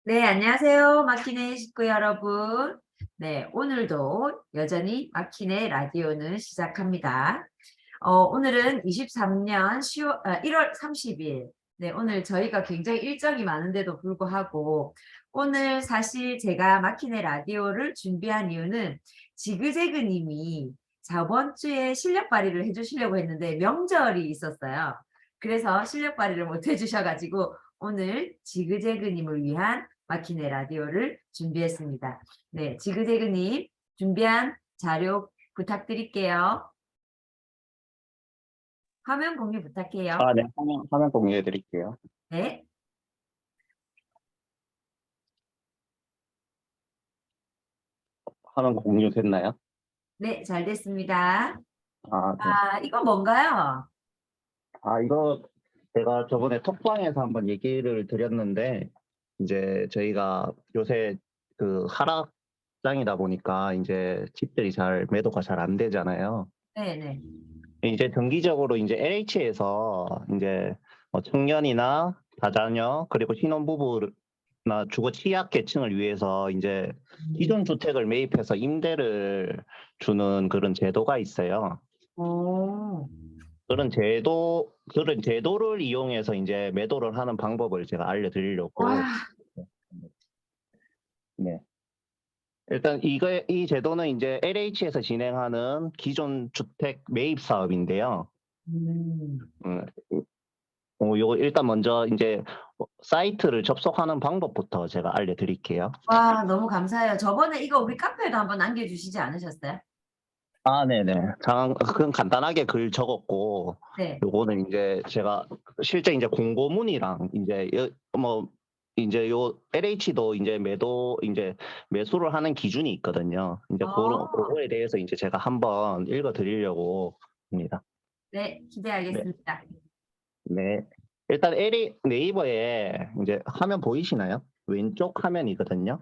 네, 안녕하세요. 마키네 식구 여러분. 네, 오늘도 여전히 마키네 라디오는 시작합니다. 오늘은 23년 1월 30일. 네, 오늘 저희가 굉장히 일정이 많은데도 불구하고 오늘 사실 제가 마키네 라디오를 준비한 이유는 지그재그 님이 저번 주에 실력 발휘를 해주시려고 했는데 명절이 있었어요. 그래서 실력 발휘를 못 해주셔가지고 오늘 지그재그님을 위한 마키네 라디오를 준비했습니다. 네, 지그재그님 준비한 자료 부탁드릴게요. 화면 공유 부탁해요. 네. 화면 공유해 드릴게요. 네, 화면 공유됐나요? 네, 잘 됐습니다. 네. 이거 뭔가요? 이거 제가 저번에 톡방에서 한번 얘기를 드렸는데, 이제 저희가 요새 그 하락장이다 보니까 이제 집들이 매도가 잘 안 되잖아요. 네, 네. 이제 정기적으로 이제 LH에서 이제 청년이나 다자녀 그리고 신혼부부나 주거 취약 계층을 위해서 이제 기존 주택을 매입해서 임대를 주는 그런 제도가 있어요. 오, 그런 제도를 이용해서 이제 매도를 하는 방법을 제가 알려드리려고. 와, 네. 일단 이 제도는 이제 LH에서 진행하는 기존 주택 매입 사업인데요. 음, 음, 요거 일단 먼저 이제 사이트를 접속하는 방법부터 제가 알려드릴게요. 와, 너무 감사해요. 저번에 이거 우리 카페에도 한번 남겨주시지 않으셨어요? 네네. 그건 간단하게 글 적었고, 네. 요거는 이제 제가 실제 이제 공고문이랑 이제 요 LH도 이제 매수를 하는 기준이 있거든요. 이제 어, 그거에 대해서 이제 제가 한번 읽어 드리려고 합니다. 네, 네. 기대하겠습니다. 네. 일단 네이버에 이제 화면 보이시나요? 왼쪽 화면이거든요.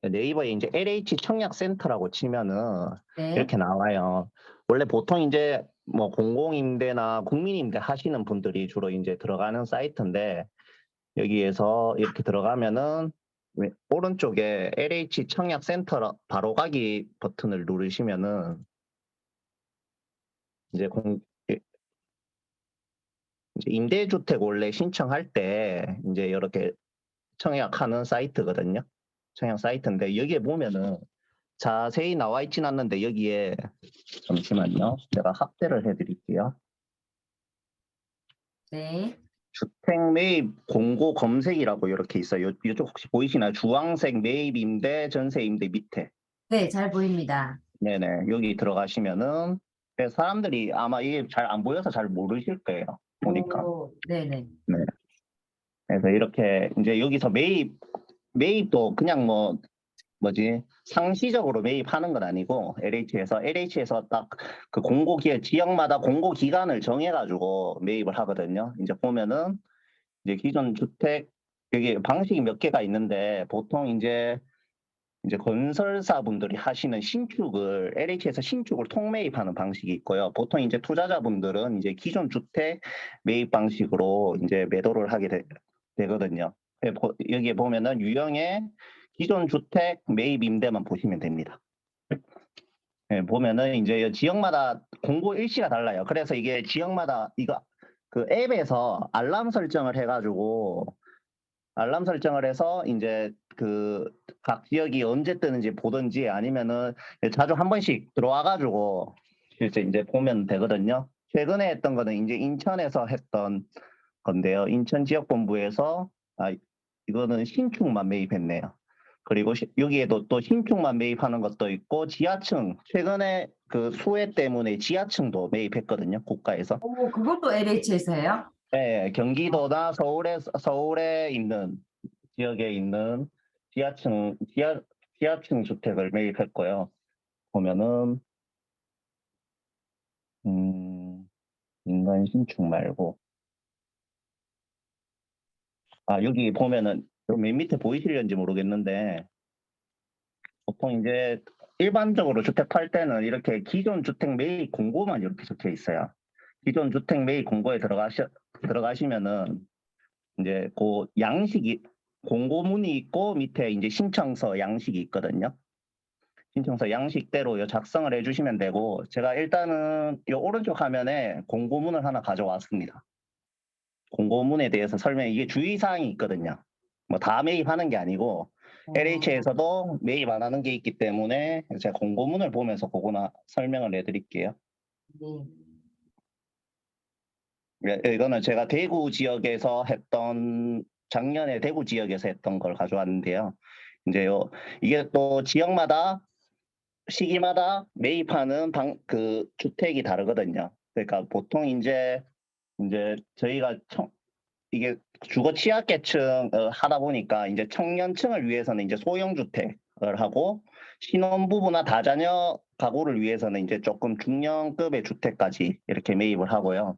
네이버에 이제 LH 청약센터라고 치면은 네. 이렇게 나와요. 원래 보통 이제 뭐 공공임대나 국민임대 하시는 분들이 주로 이제 들어가는 사이트인데, 여기에서 이렇게 들어가면은 오른쪽에 LH 청약센터 바로 가기 버튼을 누르시면은 이제 이제 임대주택 원래 신청할 때 이제 이렇게 청약하는 사이트거든요. 청약 사이트인데 여기에 보면은 자세히 나와 있진 않는데, 여기에 잠시만요. 제가 확대를 해드릴게요. 네. 주택 매입 공고 검색이라고 이렇게 있어요. 이쪽 혹시 보이시나요? 주황색 매입 임대, 전세 임대 밑에. 네, 잘 보입니다. 네네. 여기 들어가시면은 사람들이 아마 이게 잘 안 보여서 잘 모르실 거예요. 보니까. 오, 네네. 네. 그래서 이렇게 이제 여기서 매입도 그냥 상시적으로 매입하는 건 아니고, LH에서 딱 그 지역마다 공고 기간을 정해가지고 매입을 하거든요. 이제 보면은 이제 기존 주택, 여기 방식이 몇 개가 있는데, 보통 이제 건설사분들이 하시는 LH에서 신축을 통매입하는 방식이 있고요. 보통 이제 투자자분들은 이제 기존 주택 매입 방식으로 이제 매도를 하게 되거든요. 여기에 보면은 유형의 기존 주택 매입 임대만 보시면 됩니다. 네, 보면은 이제 지역마다 공고 일시가 달라요. 그래서 이게 지역마다 그 앱에서 알람 설정을 해서 이제 그 각 지역이 언제 뜨는지 보든지, 아니면은 자주 한 번씩 들어와가지고 실제 이제 보면 되거든요. 최근에 했던 거는 이제 인천에서 했던 건데요. 인천 지역본부에서 이거는 신축만 매입했네요. 그리고 여기에도 또 신축만 매입하는 것도 있고, 지하층 최근에 그 수해 때문에 지하층도 매입했거든요. 국가에서. 오, 그것도 LH에서 해요? 네, 경기도나 서울에 있는 지역에 있는 지하층 주택을 매입했고요. 보면은 인간 신축 말고, 여기 보면은 맨 밑에 보이시려는지 모르겠는데, 보통 이제 일반적으로 주택 팔 때는 이렇게 기존 주택 매입 공고만 이렇게 적혀 있어요. 기존 주택 매입 공고에 들어가시면은 이제 그 공고문이 있고 밑에 이제 신청서 양식이 있거든요. 신청서 양식대로 요 작성을 해주시면 되고 제가 일단은 요 오른쪽 화면에 공고문을 하나 가져왔습니다. 공고문에 대해서 이게 주의사항이 있거든요. 뭐 다 매입하는 게 아니고 LH에서도 매입 안 하는 게 있기 때문에 제가 공고문을 보면서 그거나 설명을 해드릴게요. 이거는 제가 대구 지역에서 작년에 대구 지역에서 했던 걸 가져왔는데요. 이제 이게 또 지역마다 시기마다 매입하는 주택이 다르거든요. 그러니까 보통 이제 저희가 이게 주거 취약계층 하다 보니까 이제 청년층을 위해서는 이제 소형 주택을 하고 신혼부부나 다자녀 가구를 위해서는 이제 조금 중년급의 주택까지 이렇게 매입을 하고요.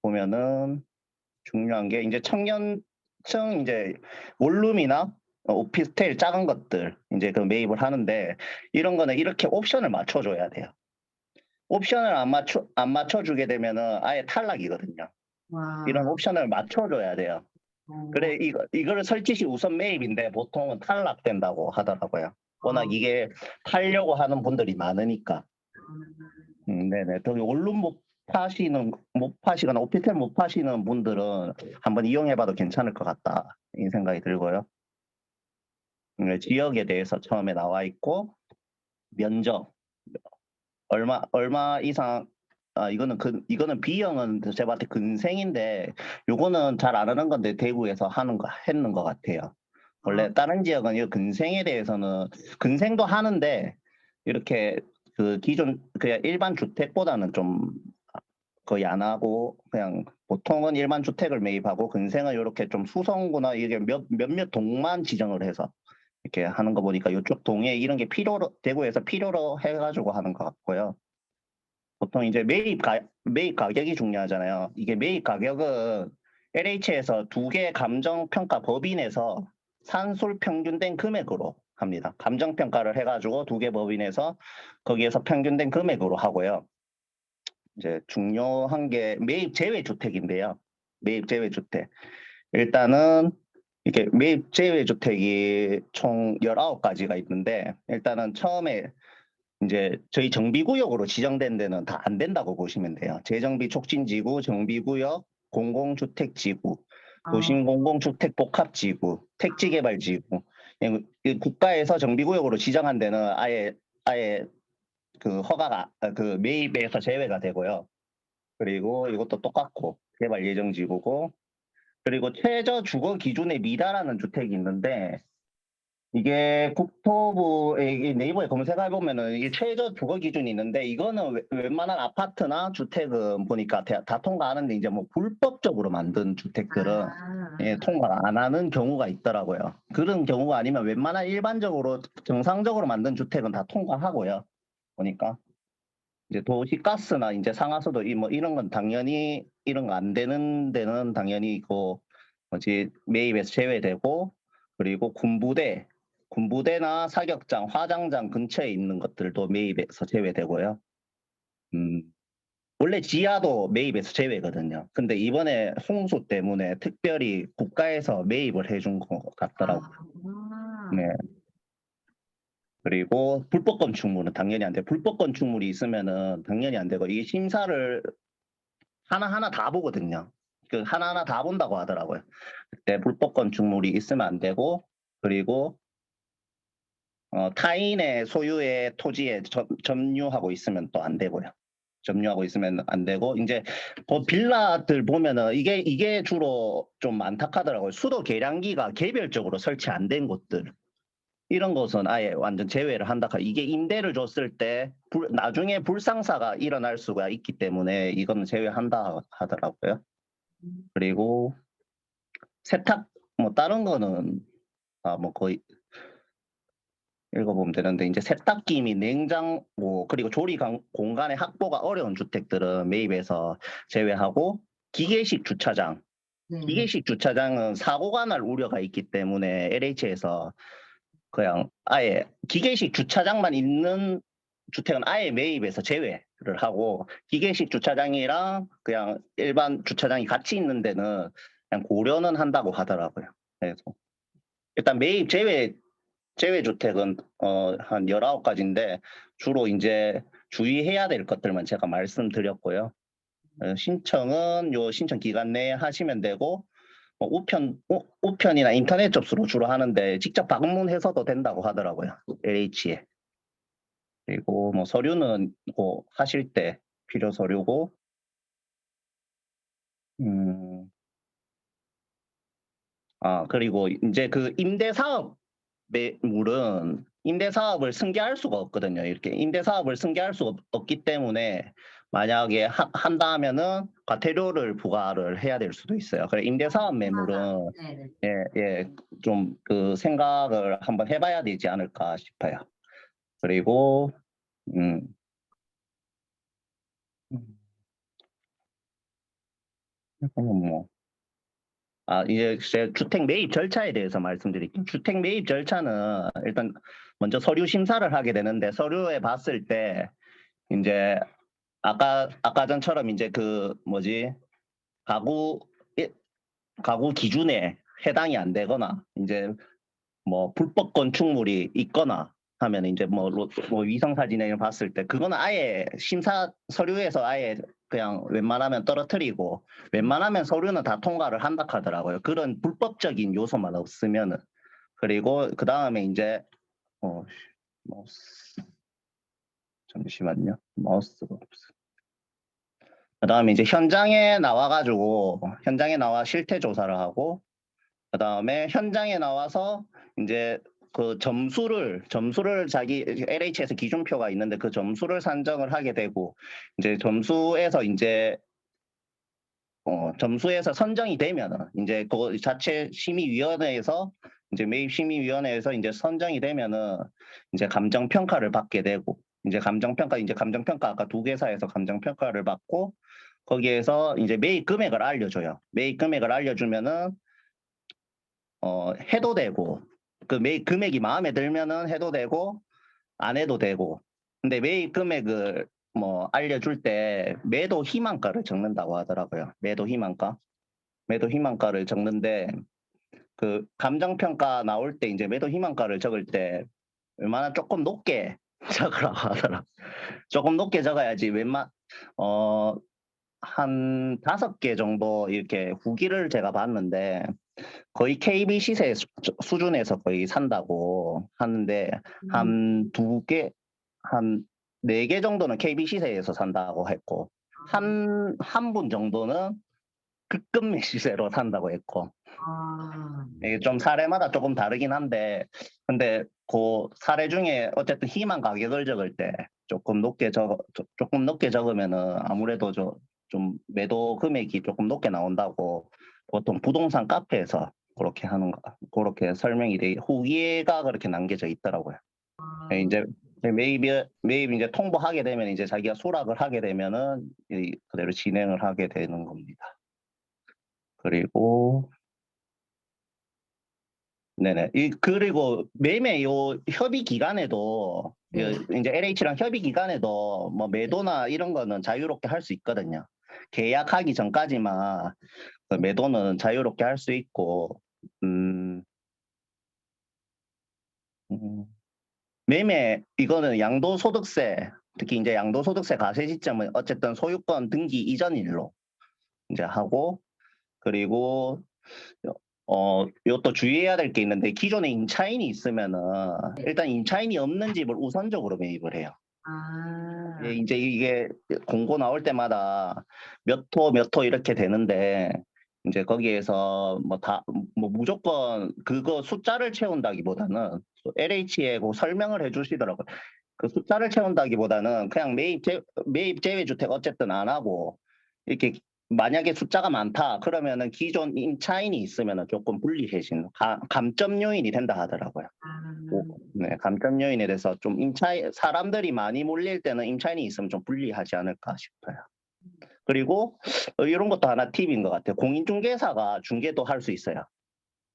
보면은 중요한 게 이제 청년층 이제 원룸이나 오피스텔 작은 것들 이제 그 매입을 하는데 이런 거는 이렇게 옵션을 맞춰줘야 돼요. 옵션을 안 맞춰주게 되면은 아예 탈락이거든요. 이런 옵션을 맞춰줘야 돼요. 그래 이거를 설치시 우선 매입인데 보통은 탈락된다고 하더라고요. 워낙 이게 팔려고 하는 분들이 많으니까. 네네. 또 원룸 못 파시거나 오피스텔 못 파시는 분들은 한번 이용해봐도 괜찮을 것 같다 이 생각이 들고요. 지역에 대해서 처음에 나와 있고 면적 얼마 이상 이거는 B형은 제가 봤을 때 근생인데 요거는 잘 안 하는 건데 대구에서 했는 것 같아요. 원래 다른 지역은 이 근생에 대해서는 근생도 하는데 이렇게 기존 그냥 일반 주택보다는 좀 거의 안 하고 그냥 보통은 일반 주택을 매입하고 근생은 이렇게 좀 수성구나 이게 몇몇 동만 지정을 해서 이렇게 하는 거 보니까 이쪽 동에 이런 게 대구에서 필요로 해가지고 하는 것 같고요. 보통 이제 매입 가격이 중요하잖아요. 이게 매입 가격은 LH에서 2개 감정평가 법인에서 산술 평균된 금액으로 합니다. 감정평가를 해가지고 2개 법인에서 거기에서 평균된 금액으로 하고요. 이제 중요한 게 매입 제외 주택인데요. 매입 제외 주택. 일단은 이렇게 매입 제외 주택이 총 19가지가 있는데 일단은 처음에 이제 저희 정비구역으로 지정된 데는 다 안 된다고 보시면 돼요. 재정비 촉진지구, 정비구역, 공공주택지구, 도심공공주택복합지구, 택지개발지구. 국가에서 정비구역으로 지정한 데는 아예 매입에서 제외가 되고요. 그리고 이것도 똑같고 개발 예정지구고 그리고 최저 주거 기준에 미달하는 주택이 있는데 이게 국토부에 네이버에 검색해 보면은 이게 최저 주거 기준이 있는데 이거는 웬만한 아파트나 주택은 보니까 다 통과하는데 이제 뭐 불법적으로 만든 주택들은 통과 안 하는 경우가 있더라고요. 그런 경우가 아니면 웬만한 일반적으로 정상적으로 만든 주택은 다 통과하고요. 보니까 이제 도시가스나 이제 상하수도 이런 건 당연히 이런 거 안 되는 데는 당연히 이거 매입에서 제외되고 그리고 군부대나 사격장, 화장장 근처에 있는 것들도 매입에서 제외되고요. 원래 지하도 매입에서 제외거든요. 근데 이번에 홍수 때문에 특별히 국가에서 매입을 해준 것 같더라고요. 네. 그리고 불법 건축물은 당연히 안 돼요. 불법 건축물이 있으면은 당연히 안 되고 이게 심사를 하나하나 다 보거든요. 하나하나 다 본다고 하더라고요. 그때 불법 건축물이 있으면 안 되고 그리고 타인의 소유의 토지에 점유하고 있으면 또 안 되고요. 점유하고 있으면 안 되고 이제 빌라들 보면은 이게 주로 좀 안타까더라고요. 수도 계량기가 개별적으로 설치 안 된 곳들 이런 것은 아예 완전 제외를 한다. 이게 임대를 줬을 때 나중에 불상사가 일어날 수가 있기 때문에 이거는 제외한다 하더라고요. 그리고 세탁 뭐 다른 거는 뭐 거의 읽어보면 되는데 이제 세탁기 및 냉장고 그리고 조리 공간의 확보가 어려운 주택들은 매입에서 제외하고 기계식 주차장은 사고가 날 우려가 있기 때문에 LH에서 그냥 아예 기계식 주차장만 있는 주택은 아예 매입에서 제외를 하고 기계식 주차장이랑 그냥 일반 주차장이 같이 있는 데는 그냥 고려는 한다고 하더라고요. 그래서 일단 매입 제외 주택은 한 19가지인데 주로 이제 주의해야 될 것들만 제가 말씀드렸고요. 신청은 요 신청 기간 내에 하시면 되고 우편이나 인터넷 접수로 주로 하는데 직접 방문해서도 된다고 하더라고요. LH에. 그리고 뭐 서류는 뭐 하실 때 필요 서류고 그리고 이제 그 임대사업 매물은 임대사업을 승계할 수가 없거든요. 이렇게 임대사업을 승계할 수가 없기 때문에 만약에 한다 하면은 과태료를 부과를 해야 될 수도 있어요. 그래 임대사업 매물은 네네. 좀 그 생각을 한번 해봐야 되지 않을까 싶어요. 그리고 음, 뭐 이제 제 주택 매입 절차에 대해서 말씀드릴게요. 주택 매입 절차는 일단 먼저 서류 심사를 하게 되는데 서류에 봤을 때 이제 아까 전처럼 이제 그 뭐지 가구 가구 기준에 해당이 안 되거나 이제 뭐 불법 건축물이 있거나 하면 이제 뭐 위성 사진을 봤을 때 그거는 아예 심사 서류에서 아예 그냥 웬만하면 떨어뜨리고 웬만하면 서류는 다 통과를 한다 하더라고요. 그런 불법적인 요소만 없으면은. 그리고 그 다음에 이제 잠시만요. 마우스가 없어. 그다음에 이제 현장에 나와가지고 현장에 나와 실태 조사를 하고 그다음에 현장에 나와서 이제 그 점수를 자기 LH에서 기준표가 있는데 그 점수를 산정을 하게 되고 이제 점수에서 선정이 되면은 이제 그 자체 심의위원회에서 이제 매입 심의위원회에서 이제 선정이 되면은 이제 감정 평가를 받게 되고 이제 감정 평가 아까 두 개사에서 감정 평가를 받고 거기에서 이제 매입 금액을 알려줘요. 매입 금액을 알려주면은 해도 되고 그 매입 금액이 마음에 들면은 해도 되고 안 해도 되고 근데 매입 금액을 뭐 알려줄 때 매도 희망가를 적는다고 하더라고요. 매도 희망가를 적는데 그 감정평가 나올 때 이제 매도 희망가를 적을 때 웬만하면 조금 높게 적으라고 하더라. 조금 높게 적어야지 한 5개 정도 이렇게 후기를 제가 봤는데 거의 KB 시세 수준에서 거의 산다고 하는데 한 2개, 한 4개 정도는 KB 시세에서 산다고 했고 한 분 정도는 급금매 시세로 산다고 했고 이게 좀 사례마다 조금 다르긴 한데 근데 그 사례 중에 어쨌든 희망 가격을 적을 때 조금 높게 적으면은 아무래도 좀 매도 금액이 조금 높게 나온다고 보통 부동산 카페에서 그렇게 설명이 후기가 그렇게 남겨져 있더라고요. 이제 매입 이제 통보하게 되면 이제 자기가 수락을 하게 되면은 그대로 진행을 하게 되는 겁니다. 그리고 네네. 그리고 매매 협의 기간에도 이제 LH랑 협의 기간에도 뭐 매도나 이런 거는 자유롭게 할 수 있거든요. 계약하기 전까지만 그 매도는 자유롭게 할 수 있고 음, 매매 이거는 양도소득세 특히 이제 양도소득세 과세 시점은 어쨌든 소유권 등기 이전 일로 이제 하고 그리고 이것도 주의해야 될 게 있는데 기존에 임차인이 있으면은 일단 임차인이 없는 집을 우선적으로 매입을 해요. 이제 이게 공고 나올 때마다 몇 호 이렇게 되는데 이제 거기에서 뭐 무조건 그거 숫자를 채운다기보다는 LH에 설명을 해주시더라고요. 그 숫자를 채운다기보다는 그냥 매입 제외 주택 어쨌든 안 하고 이렇게 만약에 숫자가 많다 그러면은 기존 임차인이 있으면은 조금 불리해진 감점 요인이 된다 하더라고요. 네, 감점 요인에 대해서 좀 사람들이 많이 몰릴 때는 임차인이 있으면 좀 불리하지 않을까 싶어요. 그리고 이런 것도 하나 팁인 것 같아요. 공인중개사가 중개도 할 수 있어요.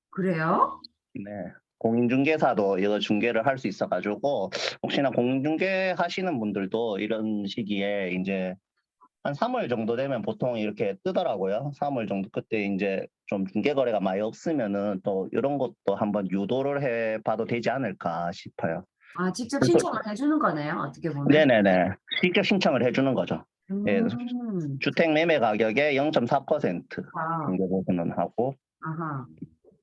그래요? 네. 공인중개사도 이거 중개를 할 수 있어가지고 혹시나 공인중개 하시는 분들도 이런 시기에 이제 한 3월 정도 되면 보통 이렇게 뜨더라고요. 3월 정도 그때 이제 좀 중개 거래가 많이 없으면은 또 이런 것도 한번 유도를 해봐도 되지 않을까 싶어요. 아, 직접 그래서 신청을 해주는 거네요. 어떻게 보면. 네네네. 직접 신청을 해주는 거죠. 예, 음, 주택 매매 가격의 0.4% 아, 중개보수는 하고, 아하.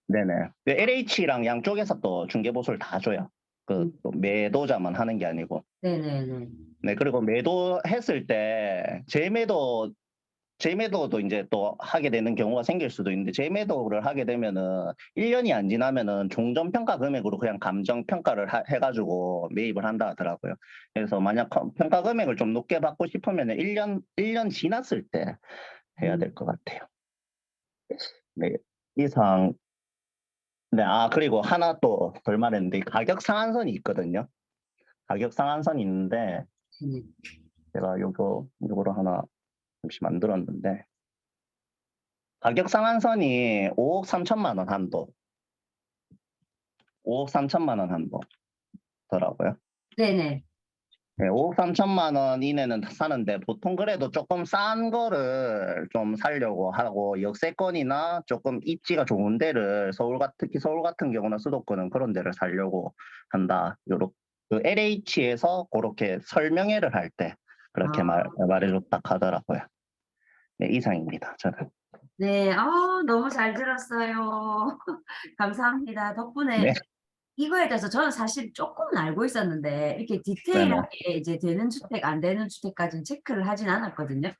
네네. 그 LH랑 양쪽에서 또 중개보수를 다 줘요. 음, 또 매도자만 하는 게 아니고. 네네네. 네, 그리고 매도했을 때 재매도도 이제 또 하게 되는 경우가 생길 수도 있는데, 재매도를 하게 되면은 1년이 안 지나면은 종전평가 금액으로 그냥 감정평가를 해가지고 매입을 한다 하더라고요. 그래서 만약 평가 금액을 좀 높게 받고 싶으면은 1년 지났을 때 해야 될 것 같아요. 네, 이상. 네, 그리고 하나 또 덜 말했는데, 가격 상한선이 있거든요. 가격 상한선이 있는데, 네. 제가 요거로 하나 잠시 만들었는데, 가격 상한선이 5억 3천만 원 한도, 5억 3천만 원 한도더라고요. 네네. 네, 5억 3천만 원 이내는 사는데, 보통 그래도 조금 싼 거를 좀 사려고 하고, 역세권이나 조금 입지가 좋은 데를 특히 서울 같은 경우는 수도권은 그런 데를 사려고 한다. 그 LH에서 그렇게 설명회를 할 때 그렇게 아, 말해줬다 하더라고요. 네, 이상입니다. 저는. 네. 너무 잘 들었어요. 감사합니다. 네, 덕분에 이거에 대해서 저는 사실 조금은 알고 있었는데 이렇게 네네. 디테일하게 이제 되는 주택, 안 되는 주택까지는 체크를 하진 않았거든요.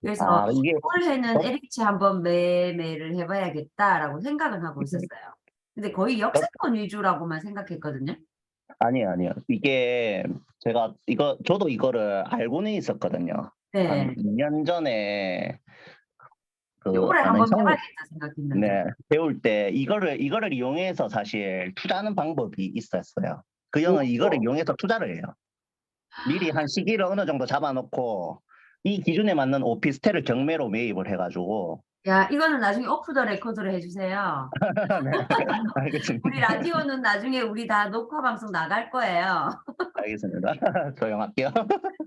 그래서 이게 올해는 저, LH 한번 매매를 해봐야겠다라고 생각은 하고 있었어요. 근데 거의 저, 역세권 위주라고만 생각했거든요. 아니에요. 이게 저도 이거를 알고는 있었거든요. 한 네. 2년 전에 그 올해 아는 한번 형, 해봐야겠다 생각했는데. 네, 배울 때 이거를 이용해서 사실 투자하는 방법이 있었어요. 그 형은 이거를 오. 이용해서 투자를 해요. 미리 한 시기를 어느 정도 잡아놓고 이 기준에 맞는 오피스텔을 경매로 매입을 해가지고. 야, 이거는 나중에 오프 더 레코드로 해주세요. 네, 우리 알겠습니다. 라디오는 나중에 우리 다 녹화 방송 나갈 거예요. 알겠습니다. 조용할게요.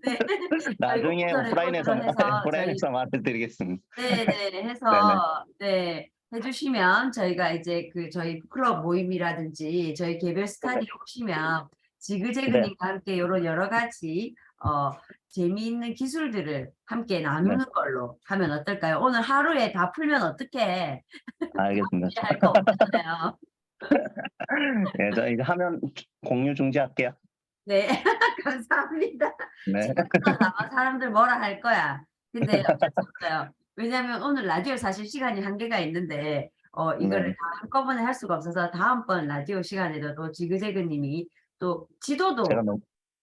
네. 저희 오프 나중에 더 레코드로 해서 저희 오프라인에서 말해드리겠습니다. 네네 네네. 해서 네 해주시면 저희가 이제 그 저희 클럽 모임이라든지 저희 개별 스타디 오시면 네, 지그재그님과 함께 이런 여러 가지 재미있는 기술들을 함께 네, 나누는 걸로 하면 어떨까요? 오늘 하루에 다 풀면 어떡해? 알겠습니다. 할 거 없잖아요. 네, 저 이제 화면 공유 중지할게요. 네, 감사합니다. 네, 지금 끝나고 나면 사람들 뭐라 할 거야. 근데 어쩔 수 없어요. 왜냐면 오늘 라디오 사실 시간이 한계가 있는데, 이거를 네. 다 한꺼번에 할 수가 없어서 다음번 라디오 시간에도 또 지그재그 님이 또 제가 지도도 너무,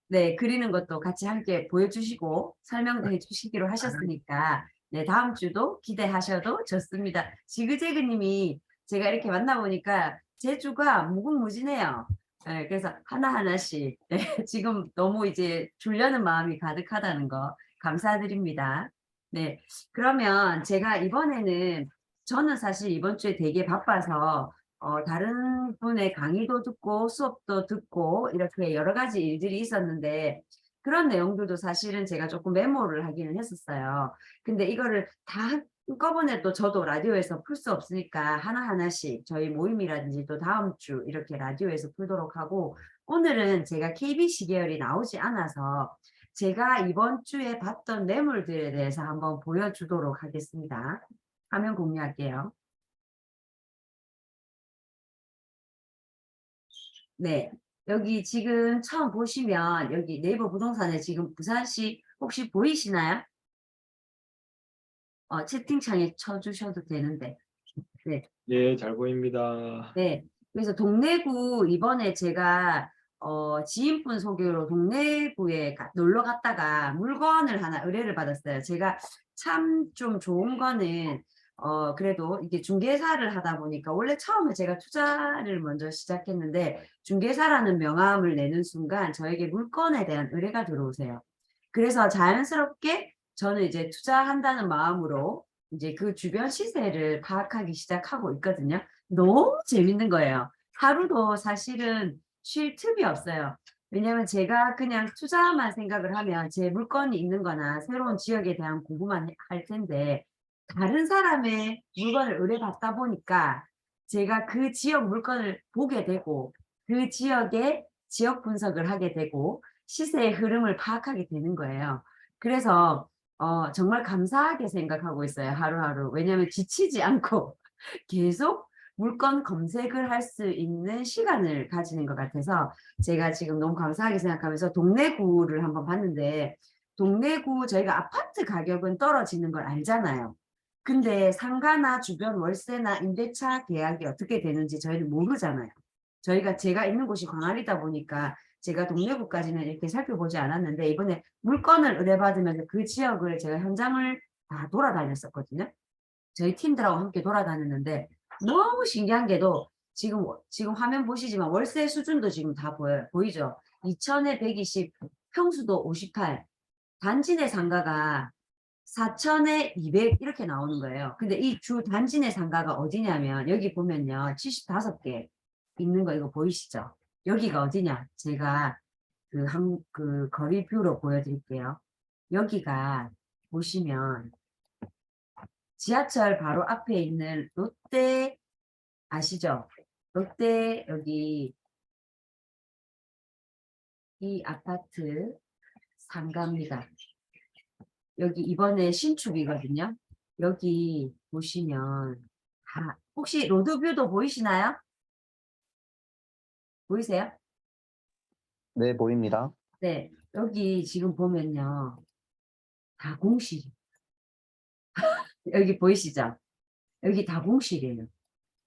네, 그리는 것도 같이 함께 보여주시고 설명도 해주시기로 하셨으니까, 네, 다음 주도 기대하셔도 좋습니다. 지그재그 님이 제가 이렇게 만나보니까 제 주가 무궁무진해요. 네, 그래서 하나하나씩, 네, 지금 너무 이제 주려는 마음이 가득하다는 거 감사드립니다. 네, 그러면 제가 이번에는 저는 사실 이번 주에 되게 바빠서 다른 분의 강의도 듣고 수업도 듣고 이렇게 여러 가지 일들이 있었는데 그런 내용들도 사실은 제가 조금 메모를 하기는 했었어요. 근데 이거를 다 한꺼번에 또 저도 라디오에서 풀 수 없으니까 하나하나씩 저희 모임이라든지 또 다음 주 이렇게 라디오에서 풀도록 하고 오늘은 제가 KBC 계열이 나오지 않아서 제가 이번 주에 봤던 매물들에 대해서 한번 보여주도록 하겠습니다. 화면 공유할게요. 네. 여기 지금 처음 보시면 여기 네이버 부동산에 지금 부산시 혹시 보이시나요? 채팅창에 쳐주셔도 되는데. 네. 예, 잘 보입니다. 네. 그래서 동래구 이번에 제가 지인분 소개로 동래구에 놀러 갔다가 물건을 하나 의뢰를 받았어요. 제가 참 좀 좋은 거는 그래도 이게 중개사를 하다 보니까 원래 처음에 제가 투자를 먼저 시작했는데 중개사라는 명함을 내는 순간 저에게 물건에 대한 의뢰가 들어오세요. 그래서 자연스럽게 저는 이제 투자한다는 마음으로 이제 그 주변 시세를 파악하기 시작하고 있거든요. 너무 재밌는 거예요. 하루도 사실은 쉴 틈이 없어요. 왜냐면 제가 그냥 투자만 생각을 하면 제 물건이 있는 거나 새로운 지역에 대한 공부만 할 텐데 다른 사람의 물건을 의뢰받다 보니까 제가 그 지역 물건을 보게 되고 그 지역의 지역 분석을 하게 되고 시세의 흐름을 파악하게 되는 거예요. 그래서 정말 감사하게 생각하고 있어요. 하루하루. 왜냐하면 지치지 않고 계속 물건 검색을 할 수 있는 시간을 가지는 것 같아서 제가 지금 너무 감사하게 생각하면서 동래구를 한번 봤는데 동래구 저희가 아파트 가격은 떨어지는 걸 알잖아요. 근데 상가나 주변 월세나 임대차 계약이 어떻게 되는지 저희는 모르잖아요. 제가 있는 곳이 광안이다 보니까 제가 동래구까지는 이렇게 살펴보지 않았는데 이번에 물건을 의뢰받으면서 그 지역을 제가 현장을 다 돌아다녔었거든요. 저희 팀들하고 함께 돌아다녔는데 너무 신기한 게도 지금 화면 보시지만 월세 수준도 지금 다 보여요. 보이죠? 2천에 120, 평수도 58, 단지 내 상가가 4천에 200 이렇게 나오는 거예요. 근데 이 주 단지 내 상가가 어디냐면 여기 보면요. 75개 있는 거 이거 보이시죠? 여기가 어디냐? 제가 그 거리 뷰로 보여드릴게요. 여기가 보시면 지하철 바로 앞에 있는 롯데 아시죠? 롯데 여기 이 아파트 상가입니다. 여기 이번에 신축이거든요. 여기 보시면 혹시 로드뷰도 보이시나요? 보이세요? 네, 보입니다. 네, 여기 지금 보면요. 다 공실. 여기 보이시죠? 여기 다 공실이에요.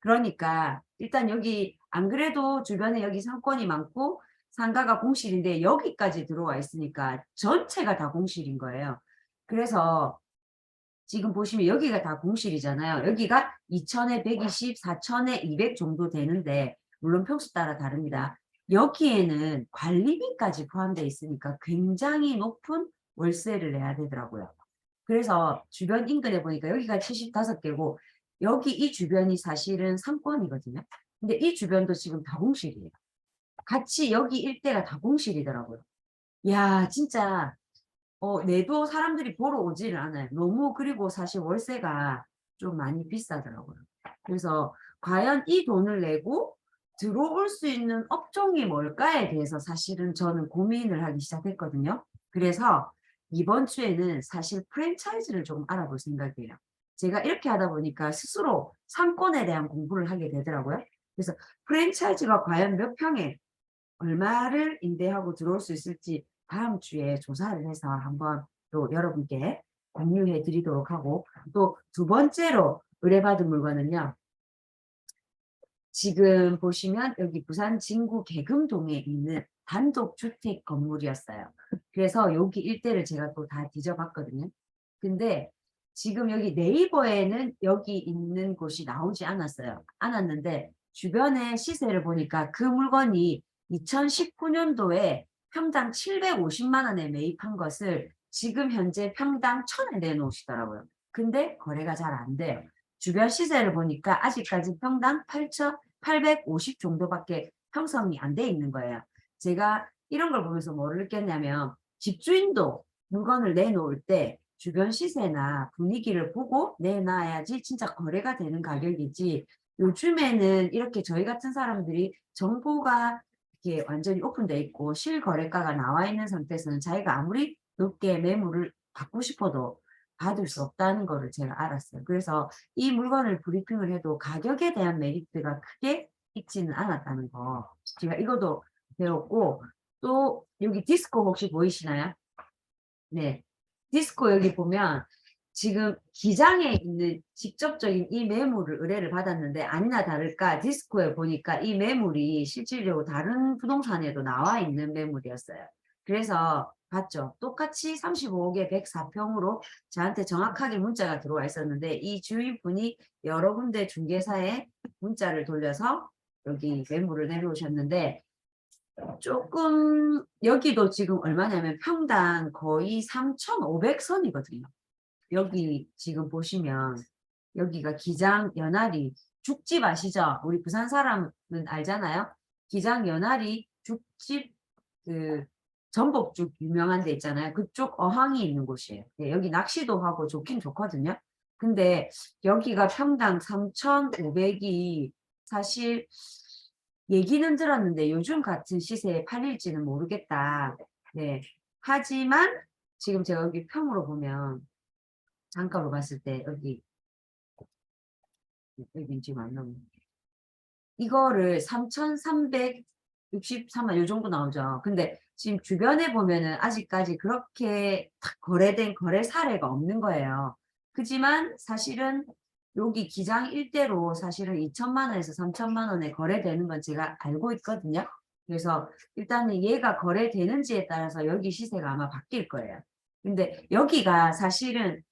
그러니까 일단 여기 안 그래도 주변에 여기 상권이 많고 상가가 공실인데 여기까지 들어와 있으니까 전체가 다 공실인 거예요. 그래서 지금 보시면 여기가 다 공실이잖아요. 여기가 2천에 120, 4천에 200 정도 되는데 물론 평수 따라 다릅니다. 여기에는 관리비까지 포함되어 있으니까 굉장히 높은 월세를 내야 되더라고요. 그래서 주변 인근에 보니까 여기가 75개고 여기 이 주변이 사실은 상권이거든요. 근데 이 주변도 지금 다공실이에요. 같이 여기 일대가 다공실이더라고요. 야, 진짜 내도 사람들이 보러 오지를 않아요. 너무 그리고 사실 월세가 좀 많이 비싸더라고요. 그래서 과연 이 돈을 내고 들어올 수 있는 업종이 뭘까에 대해서 사실은 저는 고민을 하기 시작했거든요. 그래서 이번 주에는 사실 프랜차이즈를 조금 알아볼 생각이에요. 제가 이렇게 하다 보니까 스스로 상권에 대한 공부를 하게 되더라고요. 그래서 프랜차이즈가 과연 몇 평에 얼마를 임대하고 들어올 수 있을지 다음 주에 조사를 해서 한번 또 여러분께 공유해 드리도록 하고 또 두 번째로 의뢰받은 물건은요. 지금 보시면 여기 부산 진구 계금동에 있는 단독주택 건물이었어요. 그래서 여기 일대를 제가 또 다 뒤져봤거든요. 근데 지금 여기 네이버에는 여기 있는 곳이 나오지 않았는데 주변의 시세를 보니까 그 물건이 2019년도에 평당 750만 원에 매입한 것을 지금 현재 평당 1,000에 내놓으시더라고요. 근데 거래가 잘 안 돼요. 주변 시세를 보니까 아직까지 평당 8,850 정도밖에 형성이 안 돼 있는 거예요. 제가 이런 걸 보면서 뭐를 느꼈냐면 집주인도 물건을 내놓을 때 주변 시세나 분위기를 보고 내놔야지 진짜 거래가 되는 가격이지 요즘에는 이렇게 저희 같은 사람들이 정보가 이렇게 완전히 오픈돼 있고 실거래가가 나와 있는 상태에서는 자기가 아무리 높게 매물을 받고 싶어도 받을 수 없다는 거를 제가 알았어요. 그래서 이 물건을 브리핑을 해도 가격에 대한 메리트가 크게 있지는 않았다는 거. 제가 이것도 배웠고 또 여기 디스코 혹시 보이시나요? 네. 디스코 여기 보면 지금 기장에 있는 직접적인 이 매물을 의뢰를 받았는데 아니나 다를까 디스코에 보니까 이 매물이 실질적으로 다른 부동산에도 나와 있는 매물이었어요. 그래서 봤죠. 똑같이 35억에 104평으로 저한테 정확하게 문자가 들어와 있었는데 이 주인분이 여러 군데 중개사에 문자를 돌려서 여기 매물을 내놓으셨는데 조금 여기도 지금 얼마냐면 평당 거의 3,500선이거든요. 여기 지금 보시면 여기가 기장 연화리 죽집 아시죠? 우리 부산 사람은 알잖아요. 기장 연화리 죽집 그 전복죽 유명한 데 있잖아요. 그쪽 어항이 있는 곳이에요. 네, 여기 낚시도 하고 좋긴 좋거든요. 근데 여기가 평당 3,500이 사실 얘기는 들었는데 요즘 같은 시세에 팔릴지는 모르겠다. 네. 하지만 지금 제가 여기 평으로 보면 단가로 봤을 때 여기 지금 안 나오네. 이거를 3,363만 요 정도 나오죠. 근데 지금 주변에 보면은 아직까지 그렇게 딱 거래된 거래 사례가 없는 거예요. 그지만 사실은 여기 기장 일대로 사실은 2천만 원에서 3천만 원에 거래되는 건 제가 알고 있거든요. 그래서 일단은 얘가 거래되는지에 따라서 여기 시세가 아마 바뀔 거예요. 근데 여기가 사실은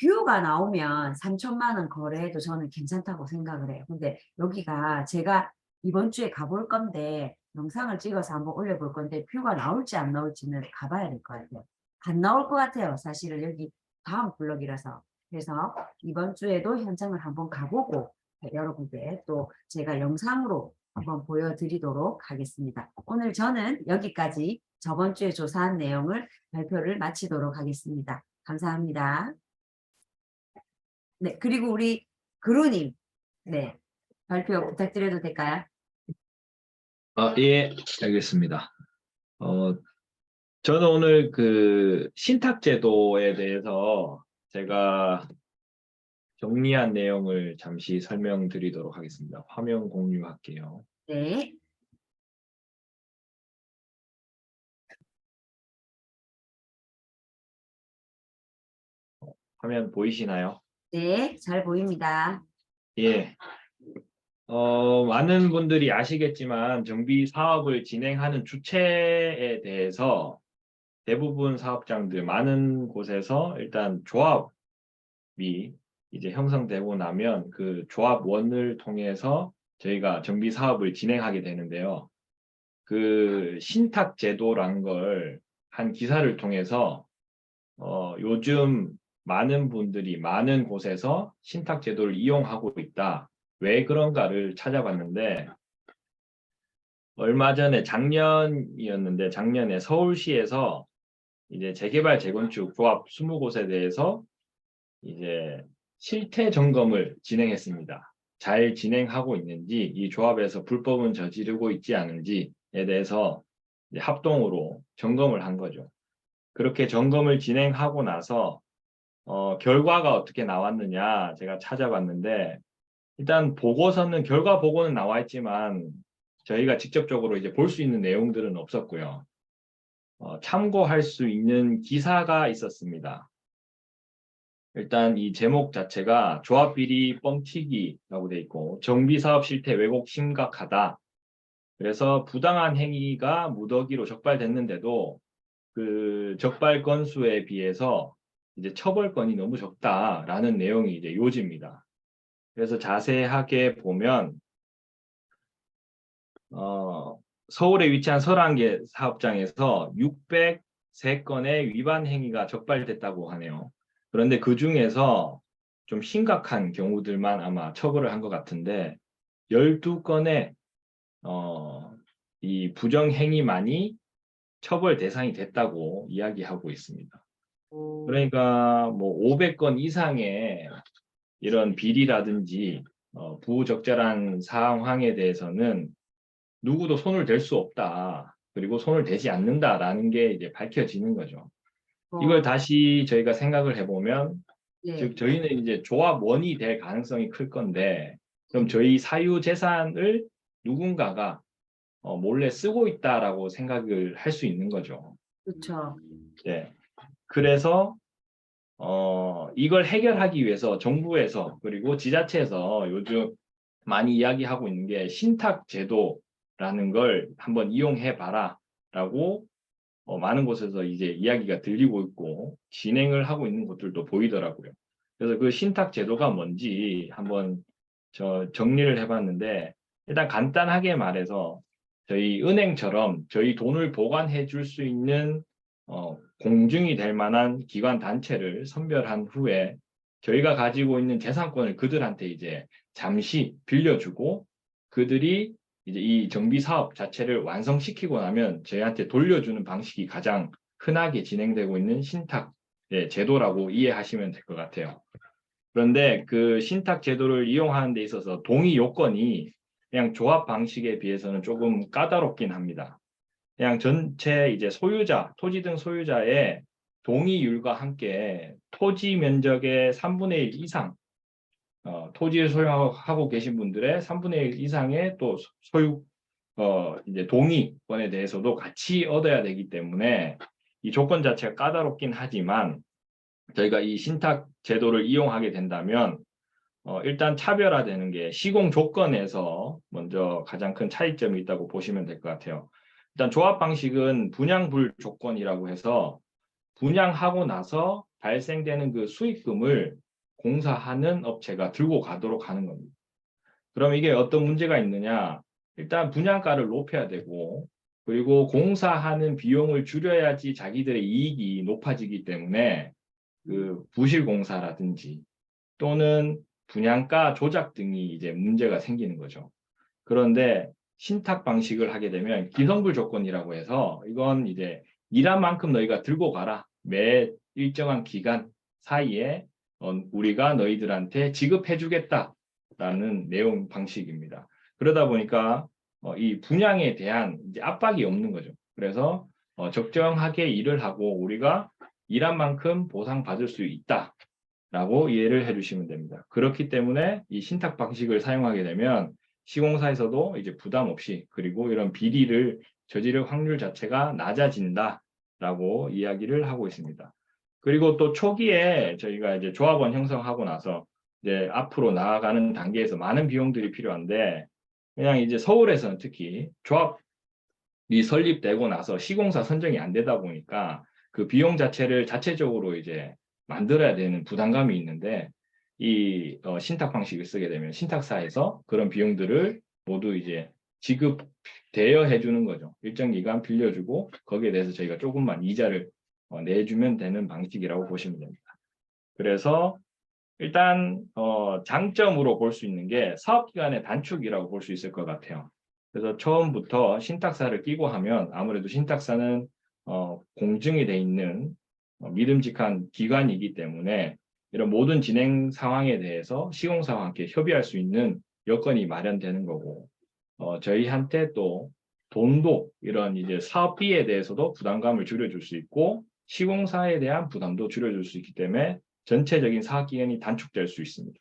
뷰가 나오면 3천만 원 거래해도 저는 괜찮다고 생각을 해요. 근데 여기가 제가 이번 주에 가볼 건데 영상을 찍어서 한번 올려볼 건데 뷰가 나올지 안 나올지는 가봐야 될 것 같아요. 안 나올 것 같아요. 사실은 여기 다음 블럭이라서. 그래서 이번 주에도 현장을 한번 가보고 여러분께 또 제가 영상으로 한번 보여드리도록 하겠습니다. 오늘 저는 여기까지 저번 주에 조사한 내용을 발표를 마치도록 하겠습니다. 감사합니다. 네, 그리고 우리 그루님, 네, 발표 부탁드려도 될까요? 예, 알겠습니다. 저는 오늘 그 신탁제도에 대해서 제가 정리한 내용을 잠시 설명드리도록 하겠습니다. 화면 공유할게요. 네, 화면 보이시나요? 네, 잘 보입니다. 예. 많은 분들이 아시겠지만 정비 사업을 진행하는 주체에 대해서 대부분 사업장들 많은 곳에서 일단 조합이 이제 형성되고 나면 그 조합원을 통해서 저희가 정비 사업을 진행하게 되는데요. 그 신탁 제도라는 걸 한 기사를 통해서 요즘 많은 분들이 많은 곳에서 신탁 제도를 이용하고 있다. 왜 그런가를 찾아봤는데 얼마 전에 작년이었는데 작년에 서울시에서 이제 재개발 재건축 조합 20곳에 대해서 이제 실태 점검을 진행했습니다. 잘 진행하고 있는지, 이 조합에서 불법은 저지르고 있지 않은지에 대해서 이제 합동으로 점검을 한 거죠. 그렇게 점검을 진행하고 나서 결과가 어떻게 나왔느냐 제가 찾아봤는데 일단 보고서는 결과 보고는 나와 있지만 저희가 직접적으로 이제 볼 수 있는 내용들은 없었고요. 참고할 수 있는 기사가 있었습니다. 일단 이 제목 자체가 조합 비리 뻥튀기라고 돼 있고 정비사업 실태 왜곡 심각하다. 그래서 부당한 행위가 무더기로 적발됐는데도 그 적발 건수에 비해서 이제 처벌건이 너무 적다라는 내용이 이제 요지입니다. 그래서 자세하게 보면 서울에 위치한 설안개 사업장에서 603건의 위반 행위가 적발됐다고 하네요. 그런데 그 중에서 좀 심각한 경우들만 아마 처벌을 한 것 같은데 12건의 이 부정 행위만이 처벌 대상이 됐다고 이야기하고 있습니다. 그러니까 뭐 500건 이상의 이런 비리라든지 부적절한 상황에 대해서는 누구도 손을 댈 수 없다. 그리고 손을 대지 않는다라는 게 이제 밝혀지는 거죠. 이걸 다시 저희가 생각을 해보면, 네, 즉 저희는 이제 조합원이 될 가능성이 클 건데, 그럼 저희 사유 재산을 누군가가 몰래 쓰고 있다라고 생각을 할 수 있는 거죠. 그렇죠. 네. 그래서 이걸 해결하기 위해서 정부에서 그리고 지자체에서 요즘 많이 이야기하고 있는 게 신탁 제도라는 걸 한번 이용해 봐라 라고 많은 곳에서 이제 이야기가 들리고 있고 진행을 하고 있는 곳들도 보이더라고요. 그래서 그 신탁 제도가 뭔지 한번 정리를 해봤는데 일단 간단하게 말해서 저희 은행처럼 저희 돈을 보관해 줄 수 있는 공증이 될 만한 기관 단체를 선별한 후에 저희가 가지고 있는 재산권을 그들한테 이제 잠시 빌려주고 그들이 이제 이 정비 사업 자체를 완성시키고 나면 저희한테 돌려주는 방식이 가장 흔하게 진행되고 있는 신탁 제도라고 이해하시면 될 것 같아요. 그런데 그 신탁 제도를 이용하는 데 있어서 동의 요건이 그냥 조합 방식에 비해서는 조금 까다롭긴 합니다. 그냥 전체 이제 소유자, 토지 등 소유자의 동의율과 함께 토지 면적의 3분의 1 이상, 토지를 소유하고 계신 분들의 3분의 1 이상의 또 소유, 이제 동의권에 대해서도 같이 얻어야 되기 때문에 이 조건 자체가 까다롭긴 하지만 저희가 이 신탁 제도를 이용하게 된다면 일단 차별화되는 게 시공 조건에서 먼저 가장 큰 차이점이 있다고 보시면 될 것 같아요. 일단 조합 방식은 분양불 조건이라고 해서 분양하고 나서 발생되는 그 수익금을 공사하는 업체가 들고 가도록 하는 겁니다. 그럼 이게 어떤 문제가 있느냐? 일단 분양가를 높여야 되고 그리고 공사하는 비용을 줄여야지 자기들의 이익이 높아지기 때문에 그 부실 공사라든지 또는 분양가 조작 등이 이제 문제가 생기는 거죠. 그런데 신탁 방식을 하게 되면 기성불 조건이라고 해서 이건 이제 일한 만큼 너희가 들고 가라. 매 일정한 기간 사이에 우리가 너희들한테 지급해 주겠다라는 내용 방식입니다. 그러다 보니까 이 분양에 대한 이제 압박이 없는 거죠. 그래서 적정하게 일을 하고 우리가 일한 만큼 보상받을 수 있다라고 이해를 해주시면 됩니다. 그렇기 때문에 이 신탁 방식을 사용하게 되면 시공사에서도 이제 부담 없이 그리고 이런 비리를 저지를 확률 자체가 낮아진다라고 이야기를 하고 있습니다. 그리고 또 초기에 저희가 이제 조합원 형성하고 나서 이제 앞으로 나아가는 단계에서 많은 비용들이 필요한데 그냥 이제 서울에서는 특히 조합이 설립되고 나서 시공사 선정이 안 되다 보니까 그 비용 자체를 자체적으로 이제 만들어야 되는 부담감이 있는데 이 신탁 방식을 쓰게 되면 신탁사에서 그런 비용들을 모두 이제 지급 대여해 주는 거죠. 일정 기간 빌려주고 거기에 대해서 저희가 조금만 이자를 내주면 되는 방식이라고 보시면 됩니다. 그래서 일단 장점으로 볼 수 있는 게 사업기간의 단축이라고 볼 수 있을 것 같아요. 그래서 처음부터 신탁사를 끼고 하면 아무래도 신탁사는 공증이 돼 있는 믿음직한 기관이기 때문에 이런 모든 진행 상황에 대해서 시공사와 함께 협의할 수 있는 여건이 마련되는 거고 저희한테 또 돈도 이런 이제 사업비에 대해서도 부담감을 줄여줄 수 있고 시공사에 대한 부담도 줄여줄 수 있기 때문에 전체적인 사업 기간이 단축될 수 있습니다.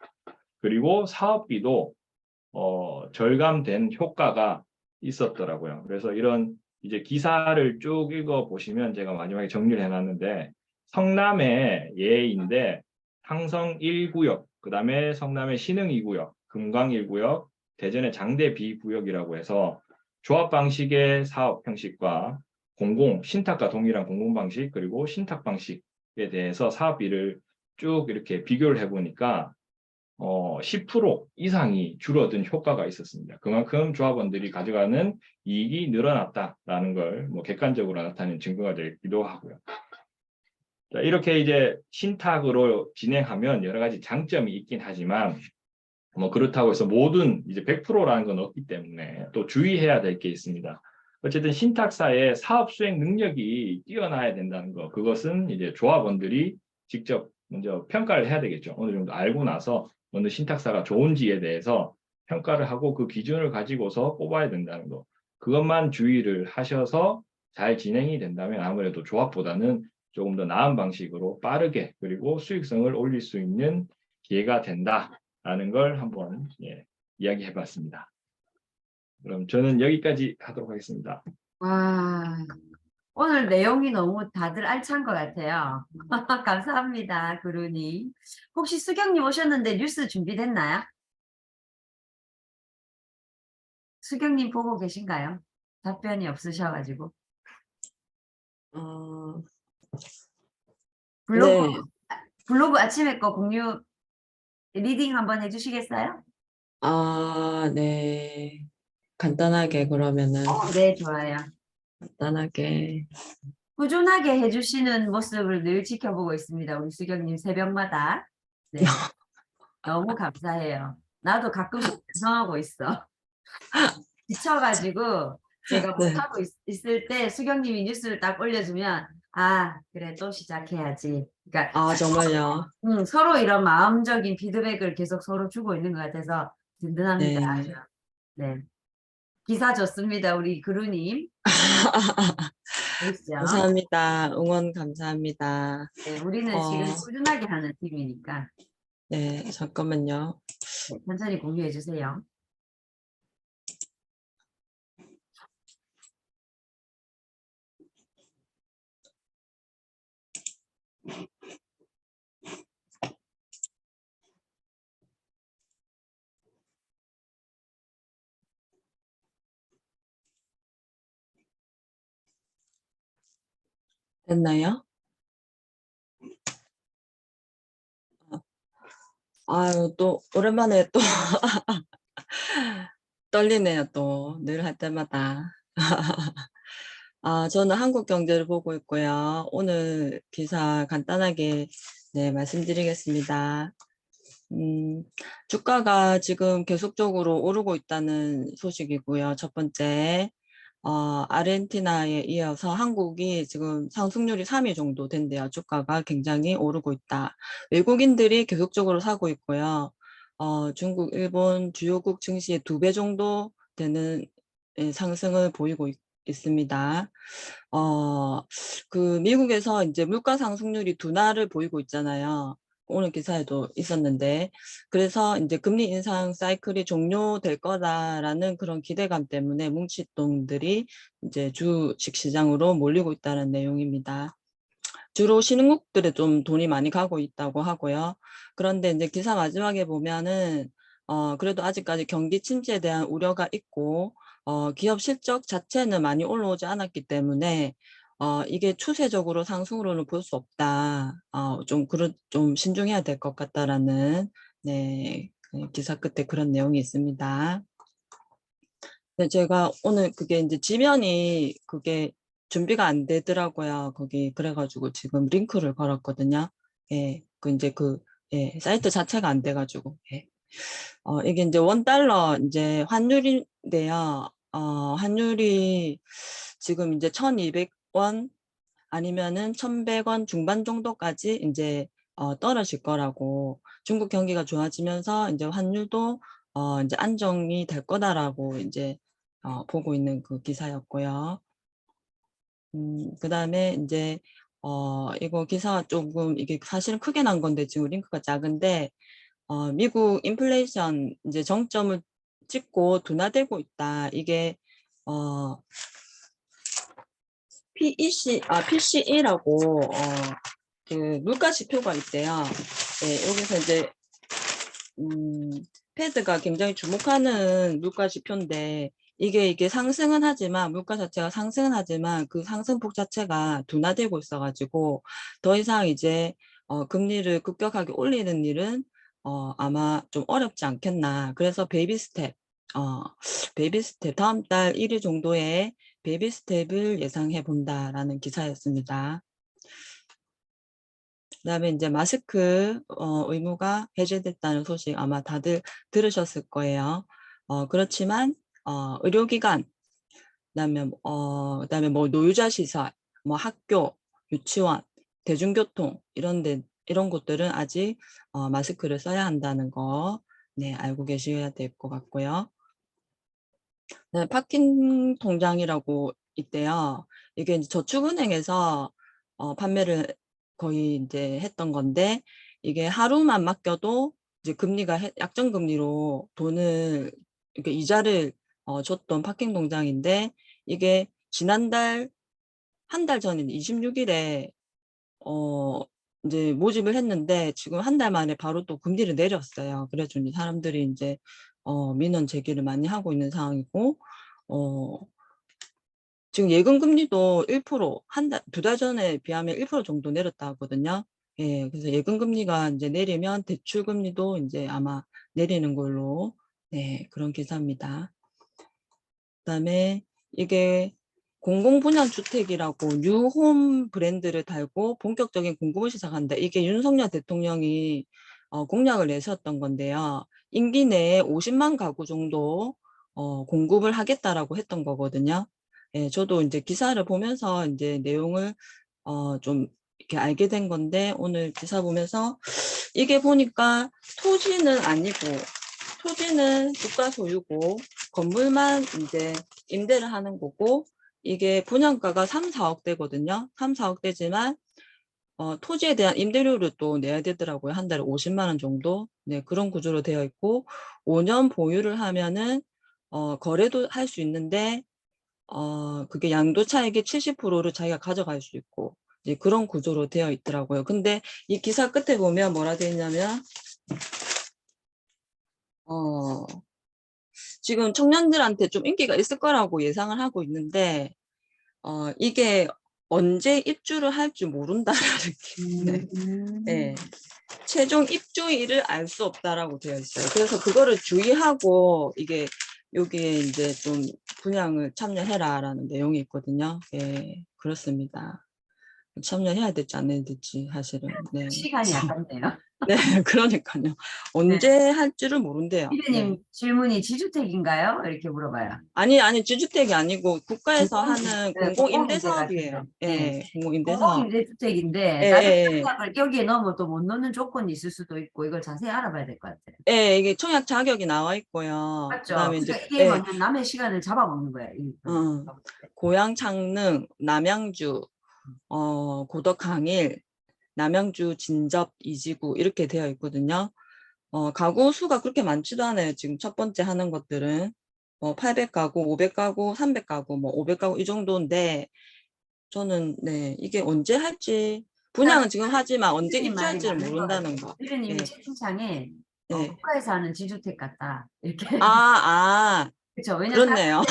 그리고 사업비도 절감된 효과가 있었더라고요. 그래서 이런 이제 기사를 쭉 읽어 보시면 제가 마지막에 정리를 해놨는데 성남의 예인데 항성 1구역, 그 다음에 성남의 신흥 2구역, 금강 1구역, 대전의 장대 B구역이라고 해서 조합 방식의 사업 형식과 신탁과 동일한 공공 방식 그리고 신탁 방식에 대해서 사업비를 쭉 이렇게 비교를 해보니까 10% 이상이 줄어든 효과가 있었습니다. 그만큼 조합원들이 가져가는 이익이 늘어났다라는 걸 객관적으로 나타낸 증거가 되기도 하고요. 자, 이렇게 이제 신탁으로 진행하면 여러 가지 장점이 있긴 하지만 그렇다고 해서 모든 이제 100%라는 건 없기 때문에 또 주의해야 될 게 있습니다. 어쨌든 신탁사의 사업 수행 능력이 뛰어나야 된다는 거, 그것은 이제 조합원들이 직접 먼저 평가를 해야 되겠죠. 어느 정도 알고 나서 어느 신탁사가 좋은지에 대해서 평가를 하고 그 기준을 가지고서 뽑아야 된다는 거. 그것만 주의를 하셔서 잘 진행이 된다면 아무래도 조합보다는 조금 더 나은 방식으로 빠르게 그리고 수익성을 올릴 수 있는 기회가 된다라는 걸 한번 이야기해 봤습니다. 그럼 저는 여기까지 하도록 하겠습니다. 와, 오늘 내용이 너무 다들 알찬 것 같아요. 감사합니다, 구루님. 혹시 수경님 오셨는데 뉴스 준비됐나요? 수경님 보고 계신가요? 답변이 없으셔가지고. 블로그, 네. 블로그 아침에 거 공유 리딩 한번 해주시겠어요? 네. 간단하게 그러면은 네, 좋아요. 간단하게 꾸준하게 해주시는 모습을 늘 지켜보고 있습니다. 우리 수경님 새벽마다. 네, 너무 감사해요. 나도 가끔씩 반성하고 있어. 지쳐가지고 제가 네. 못하고 있을 때 수경님이 뉴스를 딱 올려주면 아 그래 또 시작해야지. 그러니까 아, 정말요. 서로 이런 마음적인 피드백을 계속 서로 주고 있는 것 같아서 든든합니다. 아주. 네. 네. 기사 좋습니다. 우리 그루님. 보이시죠? 감사합니다. 응원 감사합니다. 네, 우리는 지금 어, 꾸준하게 하는 팀이니까 네, 잠깐만요. 네, 천천히 공유해 주세요. 됐나요? 아유, 또, 오랜만에 또 떨리네요, 또. 늘 할 때마다. 저는 한국 경제를 보고 있고요. 오늘 기사 간단하게 네, 말씀드리겠습니다. 주가가 지금 계속적으로 오르고 있다는 소식이고요. 첫 번째, 아르헨티나에 이어서 한국이 지금 상승률이 3위 정도 된대요. 주가가 굉장히 오르고 있다. 외국인들이 계속적으로 사고 있고요. 중국, 일본 주요국 증시의 2배 정도 되는 상승을 보이고 있습니다. 미국에서 이제 물가 상승률이 둔화를 보이고 있잖아요. 오늘 기사에도 있었는데, 그래서 이제 금리 인상 사이클이 종료될 거다라는 그런 기대감 때문에 뭉칫돈들이 이제 주식 시장으로 몰리고 있다는 내용입니다. 주로 신흥국들에 좀 돈이 많이 가고 있다고 하고요. 그런데 이제 기사 마지막에 보면은 그래도 아직까지 경기 침체에 대한 우려가 있고 기업 실적 자체는 많이 올라오지 않았기 때문에 이게 추세적으로 상승으로는 볼 수 없다. 좀 신중해야 될 것 같다라는 네, 그 기사 끝에 그런 내용이 있습니다. 네, 제가 오늘 그게 이제 지면이 그게 준비가 안 되더라고요. 거기 그래가지고 지금 링크를 걸었거든요. 예, 예, 사이트 자체가 안 돼가지고. 예. 이게 이제 $1 이제 환율인데요. 환율이 지금 이제 1,200원 아니면은 1,100원 중반 정도까지 이제 떨어질 거라고 중국 경기가 좋아지면서 이제 환율도 이제 안정이 될 거다라고 이제 보고 있는 그 기사였고요. 그다음에 이제 이거 기사가 조금 이게 사실은 크게 난 건데 지금 링크가 작은데 미국 인플레이션 이제 정점을 찍고 둔화되고 있다. 이게 PCE라고 그 물가 지표가 있대요. 네, 여기서 이제 패드가 굉장히 주목하는 물가 지표인데 이게 상승은 하지만 물가 자체가 상승은 하지만 그 상승폭 자체가 둔화되고 있어가지고 더 이상 이제 금리를 급격하게 올리는 일은 아마 좀 어렵지 않겠나. 그래서 베이비 스텝 다음 달 1일 정도에 베이비 스텝을 예상해 본다라는 기사였습니다. 그다음에 이제 마스크 의무가 해제됐다는 소식 아마 다들 들으셨을 거예요. 그렇지만 의료기관, 그다음에 뭐 노유자 시설, 뭐 학교, 유치원, 대중교통 이런 곳들은 아직 마스크를 써야 한다는 거 네, 알고 계셔야 될 것 같고요. 네, 파킹 통장이라고 있대요. 이게 이제 저축은행에서 판매를 거의 이제 했던 건데 이게 하루만 맡겨도 이제 금리가 약정 금리로 돈을 이렇게 이자를 줬던 파킹 통장인데 이게 지난달 한 달 전인 26일에 이제 모집을 했는데 지금 한 달 만에 바로 또 금리를 내렸어요. 그래서 이제 사람들이 이제 민원 제기를 많이 하고 있는 상황이고 지금 예금 금리도 1% 두 달 전에 비하면 1% 정도 내렸다 하거든요. 예, 그래서 예금 금리가 이제 내리면 대출 금리도 이제 아마 내리는 걸로 네, 그런 기사입니다. 그다음에 이게 공공분양주택이라고 뉴홈 브랜드를 달고 본격적인 공급을 시작한다. 이게 윤석열 대통령이 공약을 내셨던 건데요. 임기 내에 50만 가구 정도 공급을 하겠다라고 했던 거거든요. 예, 저도 이제 기사를 보면서 이제 내용을 좀 이렇게 알게 된 건데, 오늘 기사 보면서 이게 보니까 토지는 아니고, 토지는 국가 소유고 건물만 이제 임대를 하는 거고, 이게 분양가가 3, 4억대거든요. 3, 4억대지만 토지에 대한 임대료를 또 내야 되더라고요. 한 달에 50만 원 정도. 네, 그런 구조로 되어 있고, 5년 보유를 하면은 거래도 할 수 있는데, 그게 양도 차익의 70%를 자기가 가져갈 수 있고, 이제 그런 구조로 되어 있더라고요. 근데 이 기사 끝에 보면 뭐라 되어 있냐면, 지금 청년들한테 좀 인기가 있을 거라고 예상을 하고 있는데, 이게 언제 입주를 할지 모른다라는 게, 네. 네. 최종 입주일을 알 수 없다라고 되어 있어요. 그래서 그거를 주의하고 이게 여기에 이제 좀 분양을 참여해라라는 내용이 있거든요. 예, 그렇습니다. 참여해야 될지 안 해야 될지 사실은. 네. 시간이 아깝네요. 네, 그러니까요. 언제 할지를 모른대요. 네. 피디님 질문이 지주택인가요? 이렇게 물어봐요. 아니, 주주택이 아니고 국가에서 공공- 하는 네, 공공임대 공공임대 사업이에요. 같은데. 예, 네. 공공임대 사업. 공공임대주택인데 예, 다른 예, 예. 청약을 여기에 넣으면 또 못 넣는 조건이 있을 수도 있고 이걸 자세히 알아봐야 될 것 같아요. 예, 이게 청약 자격이 나와 있고요. 맞죠? 그다음에 이제 그러니까 이게 예, 뭐냐면 남의 시간을 잡아먹는 거예요. 고양 창릉, 남양주, 고덕 강일, 남양주 진접 이지구 이렇게 되어 있거든요. 가구 수가 그렇게 많지도 않아요. 지금 첫 번째 하는 것들은 800가구, 500가구, 300가구, 뭐 500가구 이 정도인데 저는 네, 이게 언제 할지 분양은 지금 하지만 언제 피디님 말이 입주할지를 맞는 것 모른다는 같아요. 거. 피디님이 예, 채팅창에 예. 국가에서 하는 지주택 같다. 이렇게. 아, 그렇죠. 왜냐면 그렇네요.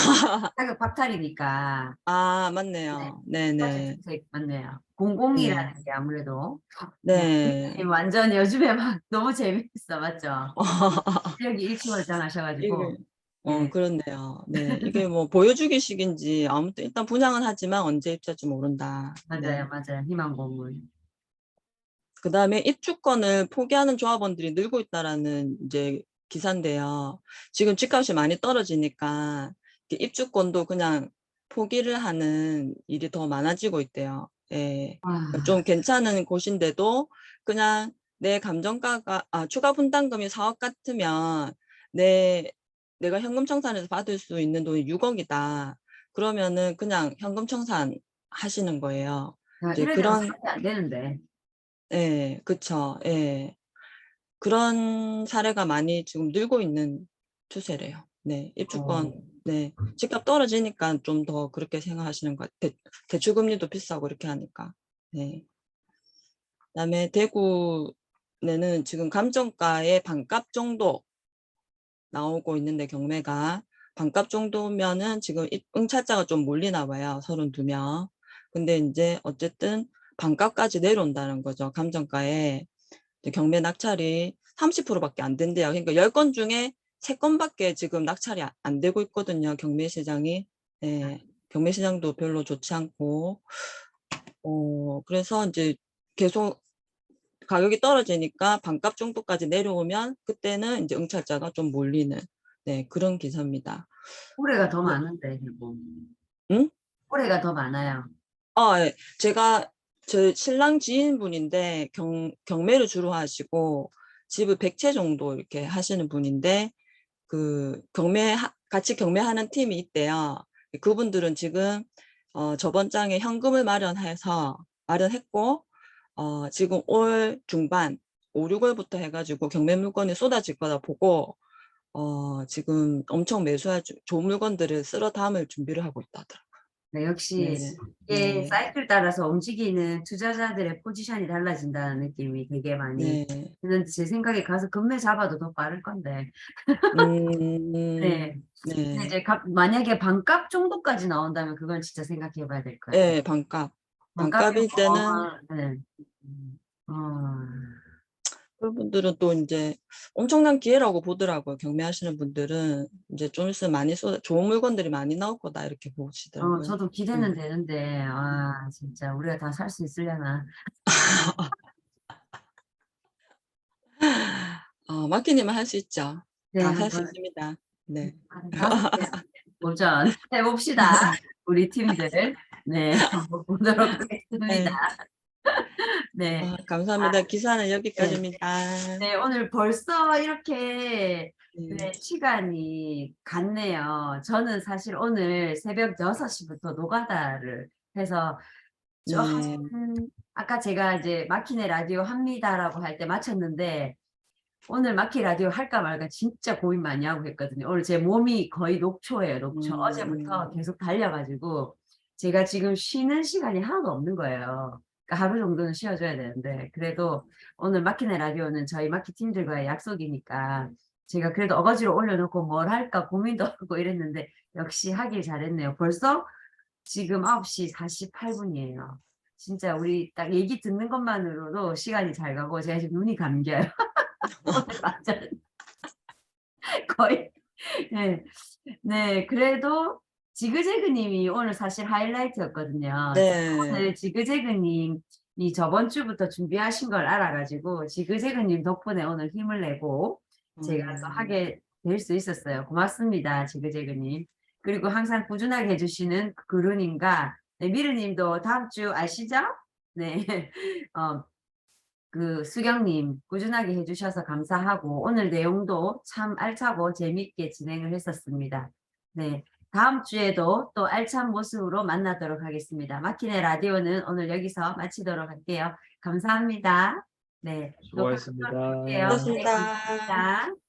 가격 박탈이니까. 아, 네. 맞네요. 네네. 주택 맞네요. 네. 공공이라는 게 아무래도 네. 완전 요즘에 막 너무 재밌어, 맞죠? 여기 일취월장하셔가지고. 이게 네, 그렇네요. 네. 이게 뭐 보여주기식인지 아무튼 일단 분양은 하지만 언제 입주할지 모른다. 네. 맞아요, 맞아요. 희망 고문. 그다음에 입주권을 포기하는 조합원들이 늘고 있다라는 이제 기사인데요. 지금 집값이 많이 떨어지니까 이렇게 입주권도 그냥 포기를 하는 일이 더 많아지고 있대요. 예. 아, 좀 괜찮은 곳인데도 그냥 내 감정가가 추가 분담금이 4억 같으면 내가 현금 청산해서 받을 수 있는 돈이 6억이다. 그러면은 그냥 현금 청산 하시는 거예요. 이제 이럴 때는 그런 사업이 안 되는데. 예, 그쵸. 예. 그런 사례가 많이 지금 늘고 있는 추세래요. 네, 입주권, 네. 집값 떨어지니까 좀 더 그렇게 생각하시는 것 같아요. 대출금리도 비싸고 이렇게 하니까. 네. 그다음에 대구는 지금 감정가의 반값 정도 나오고 있는데 경매가 반값 정도면은 지금 응찰자가 좀 몰리나 봐요. 32명. 근데 이제 어쨌든 반값까지 내려온다는 거죠. 감정가에. 경매 낙찰이 30%밖에 안 된대요. 그러니까 10건 중에 3건밖에 지금 낙찰이 안 되고 있거든요. 경매 시장이. 네. 경매 시장도 별로 좋지 않고. 그래서 이제 계속 가격이 떨어지니까 반값 정도까지 내려오면 그때는 이제 응찰자가 좀 몰리는 네, 그런 기사입니다. 올해가 더 많은데, 결국. 응? 올해가 더 많아요. 예. 제가 저 신랑 지인분인데 경매를 주로 하시고 집을 100채 정도 이렇게 하시는 분인데 그 같이 경매하는 팀이 있대요. 그분들은 지금 저번 장에 현금을 마련했고 지금 올 중반 5, 6월부터 해가지고 경매 물건이 쏟아질 거다 보고 지금 엄청 좋은 물건들을 쓸어 담을 준비를 하고 있다더라고요. 네, 역시 네, 이게 네, 사이클 따라서 움직이는 투자자들의 포지션이 달라진다는 느낌이 되게 많이 네. 드는데 제 생각에 가서 금매 잡아도 더 빠를 건데. 네. 근데 네. 이제 만약에 반값 정도까지 나온다면 그건 진짜 생각해 봐야 될 것 같아요. 예, 반값. 반값이면 반값일 때는 네. 어, 그런 분들은 또 이제 엄청난 기회라고 보더라고요. 경매하시는 분들은 이제 좀 있으면 좋은 물건들이 많이 나올 거다 이렇게 보시더라고요. 저도 기대는 되는데, 진짜 우리가 다 살 수 있으려나. 마키님은 할 수 있죠. 네, 다 살 수 한번 있습니다. 네. 다섯 개 도전 해봅시다. 우리 팀들. 네, 한번 보도록 하겠습니다. 네. 감사합니다. 기사는 여기까지입니다. 네, 오늘 벌써 이렇게 네. 네, 시간이 갔네요. 저는 사실 오늘 새벽 6시부터 노가다를 해서 네. 아까 제가 이제 마키네 라디오 합니다라고 할 때 마쳤는데 오늘 마키 라디오 할까 말까 진짜 고민 많이 하고 했거든요. 오늘 제 몸이 거의 녹초예요. 녹초. 어제부터 계속 달려가지고 제가 지금 쉬는 시간이 하나도 없는 거예요. 그러니까 하루 정도는 쉬어줘야 되는데 그래도 오늘 마키네 라디오는 저희 마키 팀들과의 약속이니까 제가 그래도 어거지로 올려놓고 뭘 할까 고민도 하고 이랬는데 역시 하길 잘했네요. 벌써 지금 9시 48분이에요. 진짜 우리 딱 얘기 듣는 것만으로도 시간이 잘 가고 제가 지금 눈이 감겨요. 오늘 완전 거의 네. 네, 그래도 지그재그님이 오늘 사실 하이라이트였거든요. 네. 오늘 지그재그님이 저번 주부터 준비하신 걸 알아가지고 지그재그님 덕분에 오늘 힘을 내고 제가 또 하게 될 수 있었어요. 고맙습니다, 지그재그님. 그리고 항상 꾸준하게 해주시는 그루님과 네, 미르님도 다음 주 아시죠? 네, 그 수경님 꾸준하게 해주셔서 감사하고 오늘 내용도 참 알차고 재밌게 진행을 했었습니다. 네, 다음 주에도 또 알찬 모습으로 만나도록 하겠습니다. 마키네 라디오는 오늘 여기서 마치도록 할게요. 감사합니다. 네, 또 수고하셨습니다. 뵙게요. 네, 수고하셨습니다. 감사합니다.